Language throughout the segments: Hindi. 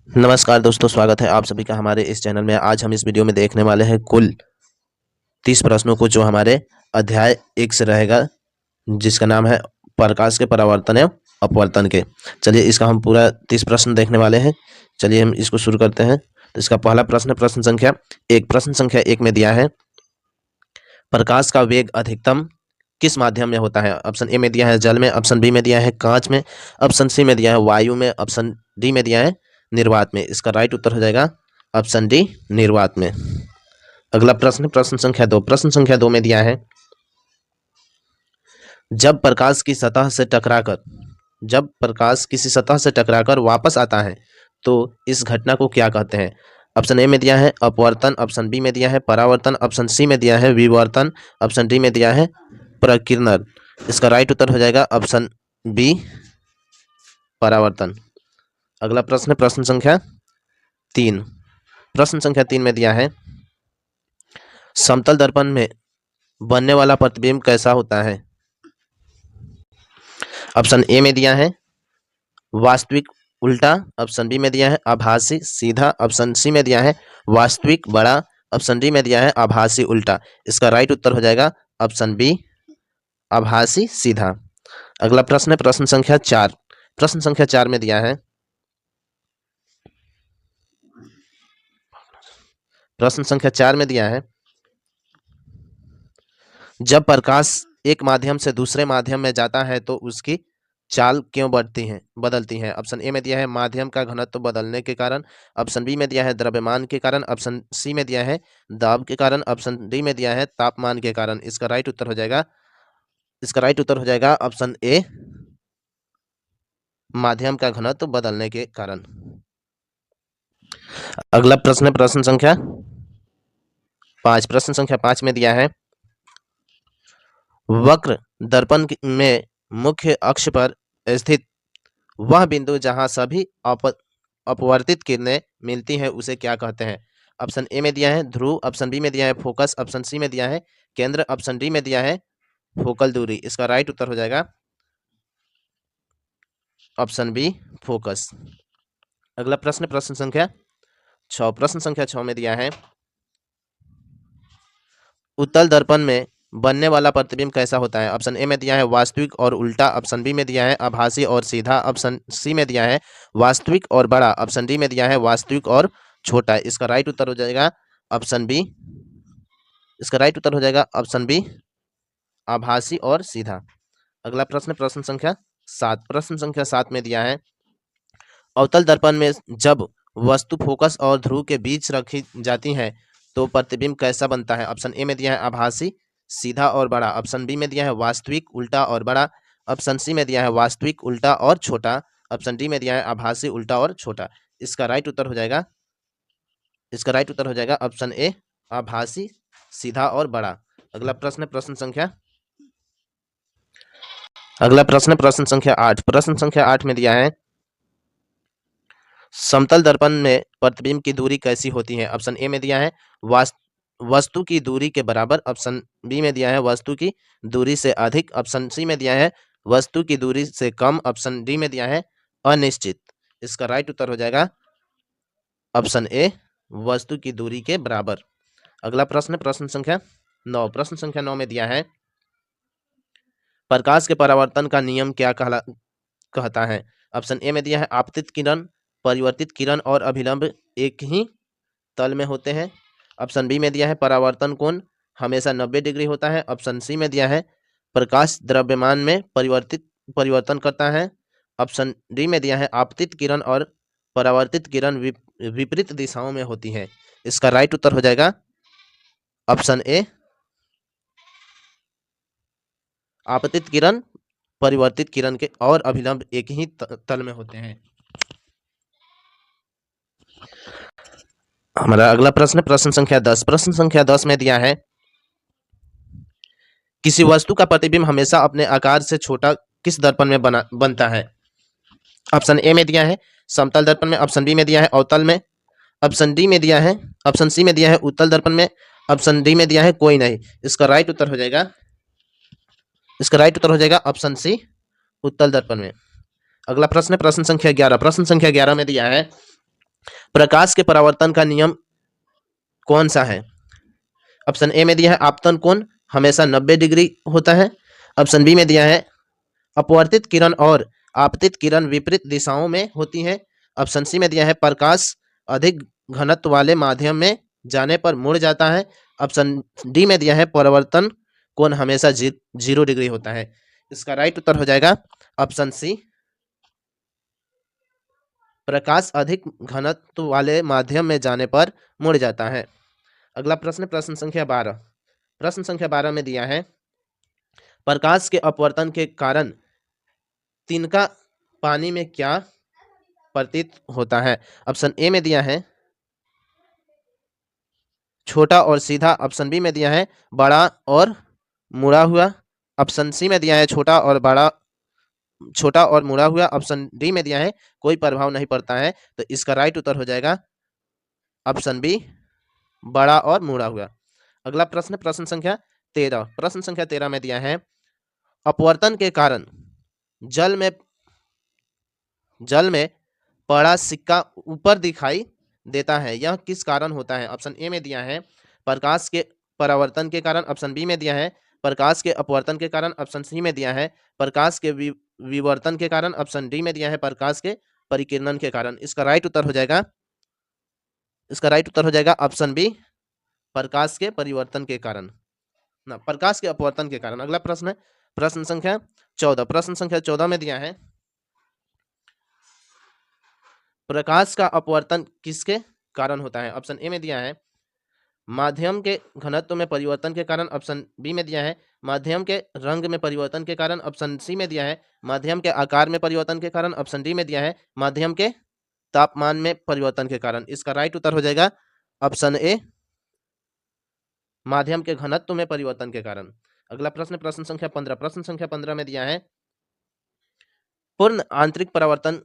नमस्कार दोस्तों, स्वागत है आप सभी का हमारे इस चैनल में। आज हम इस वीडियो में देखने वाले हैं कुल 30 प्रश्नों को, जो हमारे अध्याय 1 से रहेगा, जिसका नाम है प्रकाश के परावर्तन एवं अपवर्तन के। चलिए, इसका हम पूरा 30 प्रश्न देखने वाले हैं। चलिए हम इसको शुरू करते हैं। तो इसका पहला प्रश्न, प्रश्न संख्या 1। प्रश्न संख्या 1 में दिया है, प्रकाश का वेग अधिकतम किस माध्यम में होता है? ऑप्शन ए में दिया है जल में, ऑप्शन बी में दिया है कांच में, ऑप्शन सी में दिया है वायु में, ऑप्शन डी में दिया है निर्वात में। इसका राइट उत्तर हो जाएगा ऑप्शन डी, निर्वात में। अगला प्रश्न, प्रश्न संख्या 2। प्रश्न संख्या 2 में दिया है, जब प्रकाश किसी सतह से टकराकर वापस आता है तो इस घटना को क्या कहते हैं? ऑप्शन ए में दिया है अपवर्तन, ऑप्शन बी में दिया है परावर्तन, ऑप्शन सी में दिया है विवर्तन, ऑप्शन डी में दिया है प्रकीर्णन। इसका राइट उत्तर हो जाएगा ऑप्शन बी, परावर्तन। अगला प्रश्न, प्रश्न संख्या 3। प्रश्न संख्या 3 में दिया है, समतल दर्पण में बनने वाला प्रतिबिंब कैसा होता है? ऑप्शन ए में दिया है वास्तविक उल्टा, ऑप्शन बी में दिया है आभासी सीधा, ऑप्शन सी में दिया है वास्तविक बड़ा, ऑप्शन डी में दिया है आभासी उल्टा। इसका राइट उत्तर हो जाएगा ऑप्शन बी, आभासी सीधा। अगला प्रश्न है प्रश्न संख्या 4। प्रश्न संख्या 4 में दिया है, प्रश्न संख्या 4 में दिया है, जब प्रकाश एक माध्यम से दूसरे माध्यम में जाता है तो उसकी चाल क्यों बदलती है? ऑप्शन ए में दिया है माध्यम का घनत्व बदलने के कारण, ऑप्शन बी में दिया है द्रव्यमान के कारण, ऑप्शन सी में दिया है दाब के कारण, ऑप्शन डी में दिया है तापमान के कारण। इसका राइट उत्तर हो जाएगा ऑप्शन ए, माध्यम का घनत्व बदलने के कारण। अगला प्रश्न, प्रश्न संख्या 5। प्रश्न संख्या 5 में दिया है, वक्र दर्पण में मुख्य अक्ष पर स्थित वह बिंदु जहां सभी अपवर्तित किरणें मिलती हैं उसे क्या कहते हैं? ऑप्शन ए में दिया है ध्रुव, ऑप्शन बी में दिया है फोकस, ऑप्शन सी में दिया है केंद्र, ऑप्शन डी में दिया है फोकल दूरी। इसका राइट उत्तर हो जाएगा ऑप्शन बी, फोकस। अगला प्रश्न, प्रश्न संख्या 6। प्रश्न संख्या 6 में दिया है, उत्तल दर्पण में बनने वाला प्रतिबिंब कैसा होता है? ऑप्शन ए में दिया है वास्तविक और उल्टा, ऑप्शन बी में दिया है आभासी और सीधा, ऑप्शन सी में दिया है वास्तविक और बड़ा, ऑप्शन डी में दिया है वास्तविक और छोटा। इसका राइट उत्तर हो जाएगा ऑप्शन बी, आभासी और सीधा। अगला प्रश्न, प्रश्न संख्या 7। प्रश्न संख्या 7 में दिया है, अवतल दर्पण में जब वस्तु फोकस और ध्रुव के बीच रखी जाती है तो प्रतिबिंब कैसा बनता है? ऑप्शन ए में दिया है आभासी सीधा और बड़ा, ऑप्शन बी में दिया है वास्तविक उल्टा और बड़ा, ऑप्शन सी में दिया है वास्तविक उल्टा और छोटा, ऑप्शन डी में दिया है आभासी उल्टा और छोटा। इसका राइट उत्तर हो जाएगा ऑप्शन ए, आभासी सीधा और बड़ा। अगला प्रश्न, प्रश्न संख्या 8। प्रश्न संख्या 8 में दिया है, समतल दर्पण में प्रतिबिंब की दूरी कैसी होती है? ऑप्शन ए में दिया है वस्तु की दूरी के बराबर, ऑप्शन बी में दिया है वस्तु की दूरी से अधिक, ऑप्शन सी में दिया है वस्तु की दूरी से कम, ऑप्शन डी में दिया है अनिश्चित। इसका राइट उत्तर हो जाएगा ऑप्शन ए, वस्तु की दूरी के बराबर। अगला प्रश्न, प्रश्न संख्या 9। प्रश्न संख्या 9 में दिया है, प्रकाश के परावर्तन का नियम क्या कहता है? ऑप्शन ए में दिया है आपतित किरण, परिवर्तित किरण और अभिलंब एक ही तल में होते हैं, ऑप्शन बी में दिया है परावर्तन कोण हमेशा 90 डिग्री होता है, ऑप्शन सी में दिया है प्रकाश द्रव्यमान में परिवर्तन करता है, ऑप्शन डी में दिया है आपतित किरण और परावर्तित किरण विपरीत दिशाओं में होती है। इसका राइट उत्तर हो जाएगा ऑप्शन ए, आपतित किरण परिवर्तित किरण के और अभिलंब एक ही तल में होते हैं। हमारा अगला प्रश्न, प्रश्न संख्या 10। प्रश्न संख्या 10 में दिया है, किसी वस्तु का प्रतिबिंब हमेशा अपने आकार से छोटा किस दर्पण में बनता है? ऑप्शन ए में दिया है समतल दर्पण में, ऑप्शन बी में दिया है अवतल में, ऑप्शन सी में दिया है उत्तल दर्पण में, ऑप्शन डी में दिया है कोई नहीं। इसका राइट उत्तर हो जाएगा ऑप्शन सी, उत्तल दर्पण में। अगला प्रश्न, प्रश्न संख्या 11। प्रश्न संख्या 11 में दिया है, प्रकाश के परावर्तन का नियम कौन सा है? ऑप्शन ए में दिया है आपतन कोण हमेशा 90 डिग्री होता है। ऑप्शन बी में दिया है अपवर्तित किरण और आपतित किरण विपरीत दिशाओं में होती हैं। ऑप्शन सी में दिया है प्रकाश अधिक घनत्व वाले माध्यम में जाने पर मुड़ जाता है। ऑप्शन डी में दिया है परावर्तन कोण हमेशा 0 डिग्री होता है। इसका राइट उत्तर हो जाएगा ऑप्शन सी, प्रकाश अधिक घनत्व वाले माध्यम में जाने पर मुड़ जाता है। अगला प्रश्न, प्रश्न संख्या 12। प्रश्न संख्या 12 में दिया है प्रकाश के अपवर्तन के कारण तिनका पानी में क्या प्रतीत होता है? ऑप्शन ए में दिया है छोटा और सीधा। ऑप्शन बी में दिया है बड़ा और मुड़ा हुआ। ऑप्शन सी में दिया है छोटा और मुड़ा हुआ। ऑप्शन डी में दिया है कोई प्रभाव नहीं पड़ता है। तो इसका राइट उत्तर हो जाएगा ऑप्शन बी, बड़ा और मुड़ा हुआ। अगला प्रश्न, प्रश्न संख्या 13। प्रश्न संख्या 13 में दिया है अपवर्तन के कारण जल में पड़ा सिक्का ऊपर दिखाई देता है, यह किस कारण होता है? ऑप्शन ए में दिया है प्रकाश के परावर्तन के कारण। ऑप्शन बी में दिया है प्रकाश के अपवर्तन के कारण। ऑप्शन सी में दिया है प्रकाश के विवर्तन के कारण। ऑप्शन डी में दिया है प्रकाश के परिकिरणन के कारण। इसका राइट उत्तर हो जाएगा ऑप्शन बी, प्रकाश के परिवर्तन के कारण, ना प्रकाश के अपवर्तन के कारण। अगला प्रश्न है प्रश्न संख्या 14। प्रश्न संख्या 14 में दिया है प्रकाश का अपवर्तन किसके कारण होता है? ऑप्शन ए में दिया है माध्यम के घनत्व में परिवर्तन के कारण। ऑप्शन बी में दिया है माध्यम के रंग में परिवर्तन के कारण। ऑप्शन सी में दिया है माध्यम के आकार में परिवर्तन के कारण। ऑप्शन डी में दिया है माध्यम के तापमान में परिवर्तन के कारण। इसका राइट उत्तर हो जाएगा ऑप्शन ए, माध्यम के घनत्व में परिवर्तन के कारण। अगला प्रश्न, प्रश्न संख्या 15। प्रश्न संख्या 15 में दिया है पूर्ण आंतरिक परावर्तन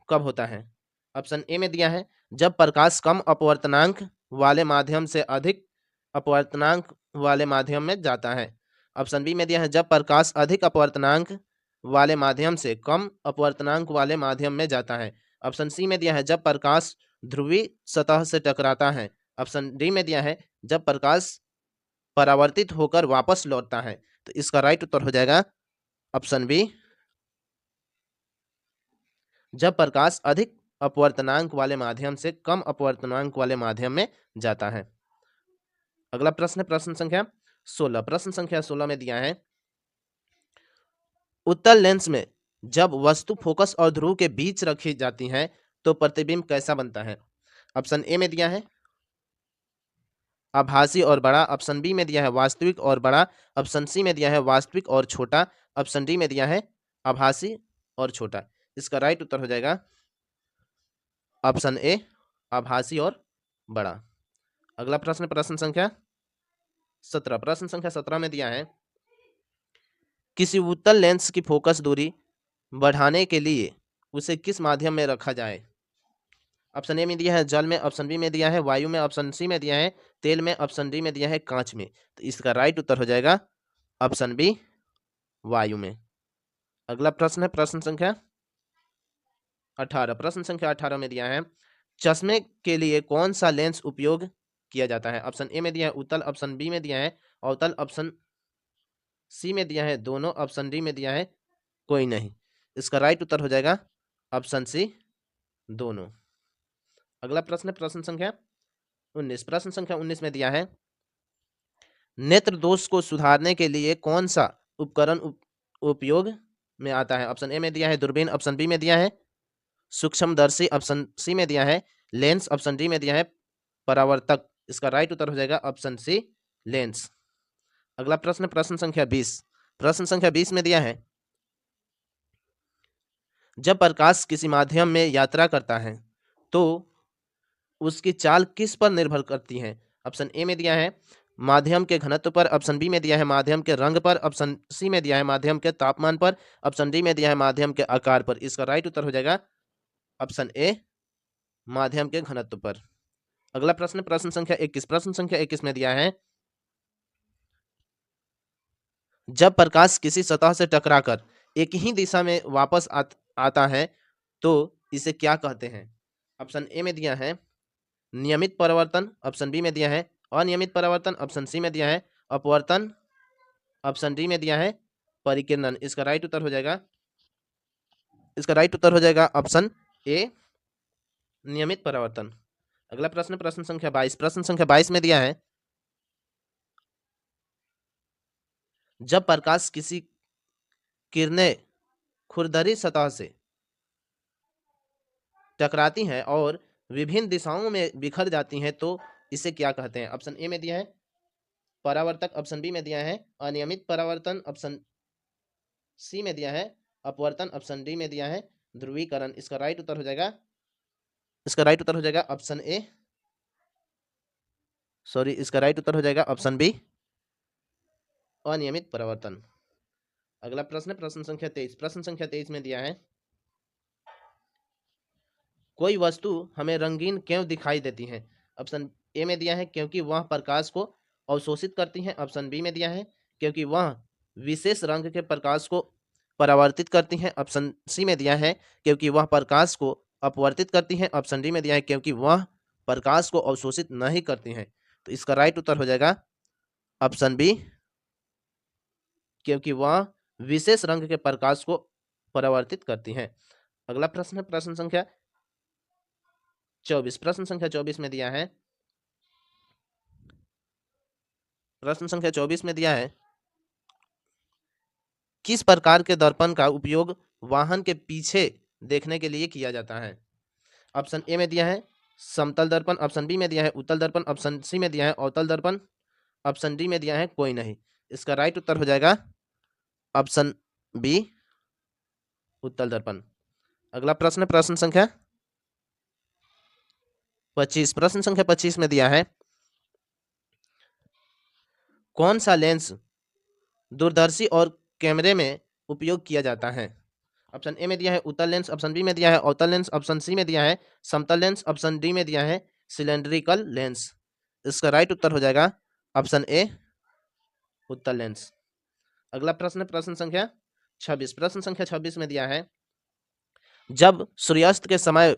कब होता है? ऑप्शन ए में दिया है जब प्रकाश कम अपवर्तनांक वाले माध्यम से अधिक अपवर्तनांक वाले माध्यम में जाता है। ऑप्शन बी में दिया है जब प्रकाश अधिक अपवर्तनांक वाले माध्यम से कम अपवर्तनांक वाले माध्यम में जाता है। ऑप्शन सी में दिया है जब प्रकाश ध्रुवीय सतह से टकराता है। ऑप्शन डी में दिया है जब प्रकाश परावर्तित होकर वापस लौटता है। तो इसका राइट उत्तर हो जाएगा ऑप्शन बी, जब प्रकाश अधिक अपवर्तनांक वाले माध्यम से कम अपवर्तनांक वाले माध्यम में जाता है। अगला प्रश्न, प्रश्न संख्या 16। प्रश्न संख्या 16 में दिया है उत्तल लेंस में जब वस्तु फोकस और ध्रुव के बीच रखी जाती है तो प्रतिबिंब कैसा बनता है? ऑप्शन ए में दिया है आभासी और बड़ा। ऑप्शन बी में दिया है वास्तविक और बड़ा। ऑप्शन सी में दिया है वास्तविक और छोटा। ऑप्शन डी में दिया है आभासी और छोटा। इसका राइट उत्तर हो जाएगा ऑप्शन ए, आभासी और बड़ा। अगला प्रश्न, प्रश्न संख्या 17। प्रश्न संख्या 17 में दिया है किसी उत्तल लेंस की फोकस दूरी बढ़ाने के लिए उसे किस माध्यम में रखा जाए? ऑप्शन ए में दिया है जल में। ऑप्शन बी में दिया है वायु में। ऑप्शन सी में दिया है तेल में। ऑप्शन डी में दिया है कांच में। तो इसका राइट उत्तर हो जाएगा ऑप्शन बी, वायु में। अगला प्रश्न है प्रश्न संख्या 18। प्रश्न संख्या 18 में दिया है चश्मे के लिए कौन सा लेंस उपयोग किया जाता है? ऑप्शन ए में दिया है उत्तल। ऑप्शन बी में दिया है अवतल। ऑप्शन सी में दिया है दोनों। ऑप्शन डी में दिया है कोई नहीं। इसका राइट उत्तर हो जाएगा ऑप्शन सी, दोनों। अगला प्रश्न, प्रश्न संख्या 19। प्रश्न संख्या 19 में दिया है नेत्र दोष को सुधारने के लिए कौन सा उपकरण उपयोग में आता है? ऑप्शन ए में दिया है दूरबीन। ऑप्शन बी में दिया है सूक्ष्मदर्शी। ऑप्शन सी में दिया है लेंस। ऑप्शन डी में दिया है परावर्तक। इसका राइट उत्तर हो जाएगा ऑप्शन सी, लेंस। अगला प्रश्न, प्रश्न संख्या 20। प्रश्न संख्या 20 में दिया है जब प्रकाश किसी माध्यम में यात्रा करता है तो उसकी चाल किस पर निर्भर करती है? ऑप्शन ए में दिया है माध्यम के घनत्व पर। ऑप्शन बी में दिया है माध्यम के रंग पर। ऑप्शन सी में दिया है माध्यम के तापमान पर। ऑप्शन डी में दिया है माध्यम के आकार पर। इसका राइट उत्तर हो जाएगा ऑप्शन ए, माध्यम के घनत्व पर। अगला प्रश्न, प्रश्न संख्या 21। प्रश्न संख्या 21 में दिया है जब प्रकाश किसी सतह से टकराकर एक ही दिशा में वापस आता है तो इसे क्या कहते हैं? ऑप्शन ए में दिया है नियमित परावर्तन ऑप्शन बी में दिया है, अनियमित परावर्तन ऑप्शन सी में दिया है, अपवर्तन ऑप्शन डी में दिया है, परिकिरणन। इसका राइट उत्तर हो जाएगा ऑप्शन ए, नियमित परावर्तन। अगला प्रश्न, प्रश्न संख्या 22। प्रश्न संख्या 22 में दिया है, जब प्रकाश किसी किरणें खुरदरी सतह से टकराती हैं और विभिन्न दिशाओं में बिखर जाती हैं तो इसे क्या कहते हैं? ऑप्शन ए में दिया है परावर्तक, ऑप्शन बी में दिया है अनियमित परावर्तन, ऑप्शन सी में दिया है अपवर्तन, ऑप्शन डी में दिया है ध्रुवीकरण। इसका राइट उत्तर हो जाएगा ऑप्शन ए, सॉरी, इसका राइट उत्तर हो जाएगा ऑप्शन बी, अनियमित परावर्तन। अगला प्रश्न, प्रश्न संख्या 23। प्रश्न संख्या 23 में दिया है, कोई वस्तु हमें रंगीन क्यों दिखाई देती है? ऑप्शन ए में दिया है क्योंकि वह प्रकाश को अवशोषित करती है, ऑप्शन बी में दिया है क्योंकि वह विशेष रंग के प्रकाश को परावर्तित करती है, ऑप्शन सी में दिया है क्योंकि वह प्रकाश को अपवर्तित करती है, ऑप्शन डी में दिया है क्योंकि वह प्रकाश को अवशोषित नहीं करती हैं। तो इसका राइट उत्तर हो जाएगा ऑप्शन बी, क्योंकि वह विशेष रंग के प्रकाश को परावर्तित करती हैं। अगला प्रश्न, प्रश्न संख्या 24। प्रश्न संख्या 24 में दिया है, प्रश्न संख्या 24 में दिया है, किस प्रकार के दर्पण का उपयोग वाहन के पीछे देखने के लिए किया जाता है? ऑप्शन ए में दिया है समतल दर्पण, ऑप्शन बी में दिया है उत्तल दर्पण, ऑप्शन सी में दिया है अवतल दर्पण, ऑप्शन डी में दिया है कोई नहीं। इसका राइट उत्तर हो जाएगा ऑप्शन बी, उत्तल दर्पण। अगला प्रश्न, प्रश्न संख्या 25। प्रश्न संख्या 25 में दिया है, कौन सा लेंस दूरदर्शी और कैमरे में उपयोग किया जाता है? ऑप्शन ए में दिया है उत्तल लेंस, ऑप्शन बी में दिया है अवतल लेंस, ऑप्शन सी में दिया है समतल लेंस, ऑप्शन डी में दिया है सिलेंड्रिकल लेंस। इसका राइट उत्तर हो जाएगा ऑप्शन ए, उत्तल लेंस। अगला प्रश्न, प्रश्न संख्या 26। प्रश्न संख्या 26 में दिया है, जब सूर्यास्त के समय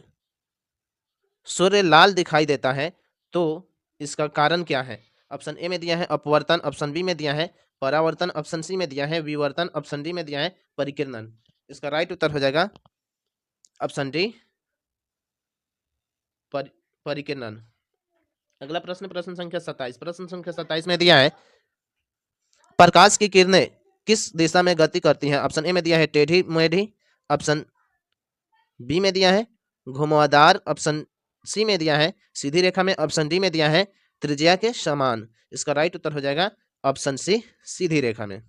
सूर्य लाल दिखाई देता है तो इसका कारण क्या है? ऑप्शन ए में दिया है अपवर्तन, ऑप्शन बी में दिया है परावर्तन, ऑप्शन सी में दिया है विवर्तन, ऑप्शन डी में दिया है परिकिरणन। इसका राइट उत्तर हो जाएगा ऑप्शन डी, परिकिरणन। अगला प्रश्न, प्रश्न संख्या 27। प्रश्न संख्या 27 में दिया है, प्रकाश की किरणें किस दिशा में गति करती हैं? ऑप्शन ए में दिया है टेढ़ी मेढ़ी, ऑप्शन बी में दिया है घुमावदार, ऑप्शन सी में दिया है सीधी रेखा में, ऑप्शन डी में दिया है त्रिज्या के समान। इसका राइट उत्तर हो जाएगा ऑप्शन सी, सीधी रेखा में।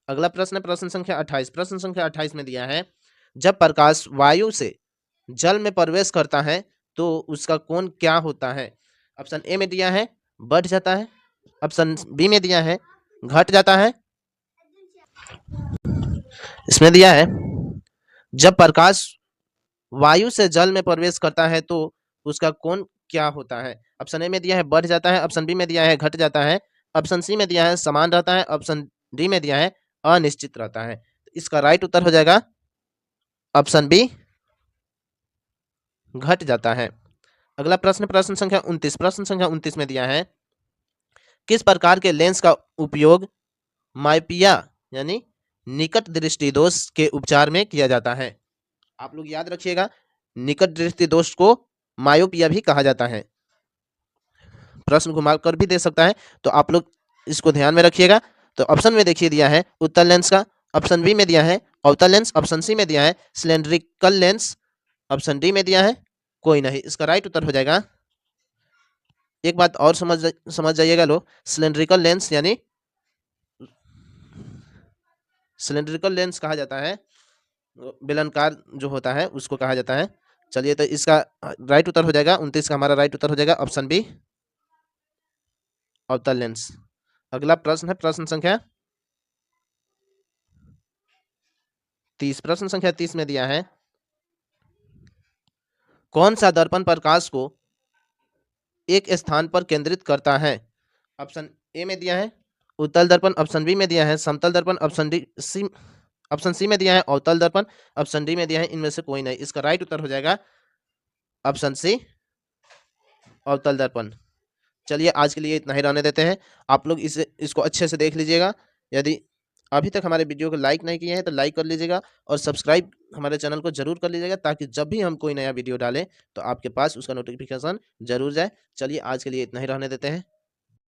अगला प्रश्न, प्रश्न संख्या 28। प्रश्न संख्या 28 में दिया है, जब प्रकाश वायु से जल में प्रवेश करता है तो उसका कोण क्या होता है? ऑप्शन ए में दिया है बढ़ जाता है, ऑप्शन बी में दिया है घट जाता है, इसमें दिया है जब प्रकाश वायु से जल में प्रवेश करता है तो उसका कोण क्या होता है? ऑप्शन ए में दिया है बढ़ जाता है, ऑप्शन बी में दिया है घट जाता है, ऑप्शन सी में दिया है समान रहता है, ऑप्शन डी में दिया है अनिश्चित रहता है। इसका राइट उत्तर हो जाएगा ऑप्शन बी, घट जाता है। अगला प्रश्न, प्रश्न संख्या 29। प्रश्न संख्या 29 में दिया है, किस प्रकार के लेंस का उपयोग मायोपिया यानी निकट दृष्टि दोष के उपचार में किया जाता है? आप लोग याद रखिएगा, निकट दृष्टि दोष को मायोपिया भी कहा जाता है। प्रश्न घुमा कर भी दे सकता है, तो आप लोग इसको ध्यान में रखिएगा। तो ऑप्शन में देखिए दिया है उत्तल लेंस का, ऑप्शन बी में दिया है अवतल लेंस, ऑप्शन सी में दिया है सिलेंड्रिकल लेंस, ऑप्शन डी में दिया है कोई नहीं। इसका राइट उत्तर हो जाएगा, एक बात और समझ जाइएगा लोग, सिलेंड्रिकल लेंस यानी सिलेंड्रिकल लेंस कहा जाता है, बेलनाकार जो होता है उसको कहा जाता है। चलिए, तो इसका राइट उत्तर हो जाएगा 29 का हमारा राइट उत्तर हो जाएगा ऑप्शन बी, अवतल लेंस। अगला प्रश्न है प्रश्न संख्या 30। प्रश्न संख्या 30 में दिया है, कौन सा दर्पण प्रकाश को एक स्थान पर केंद्रित करता है? ऑप्शन ए में दिया है उत्तल दर्पण, ऑप्शन बी में दिया है समतल दर्पण, ऑप्शन सी में दिया है अवतल दर्पण, ऑप्शन डी में दिया है इनमें से कोई नहीं। इसका राइट उत्तर हो जाएगा ऑप्शन सी, अवतल दर्पण। चलिए आज के लिए इतना ही रहने देते हैं। आप लोग इसको अच्छे से देख लीजिएगा। यदि अभी तक हमारे वीडियो को लाइक नहीं किए हैं तो लाइक कर लीजिएगा और सब्सक्राइब हमारे चैनल को जरूर कर लीजिएगा, ताकि जब भी हम कोई नया वीडियो डालें तो आपके पास उसका नोटिफिकेशन जरूर जाए। चलिए आज के लिए इतना ही रहने देते हैं।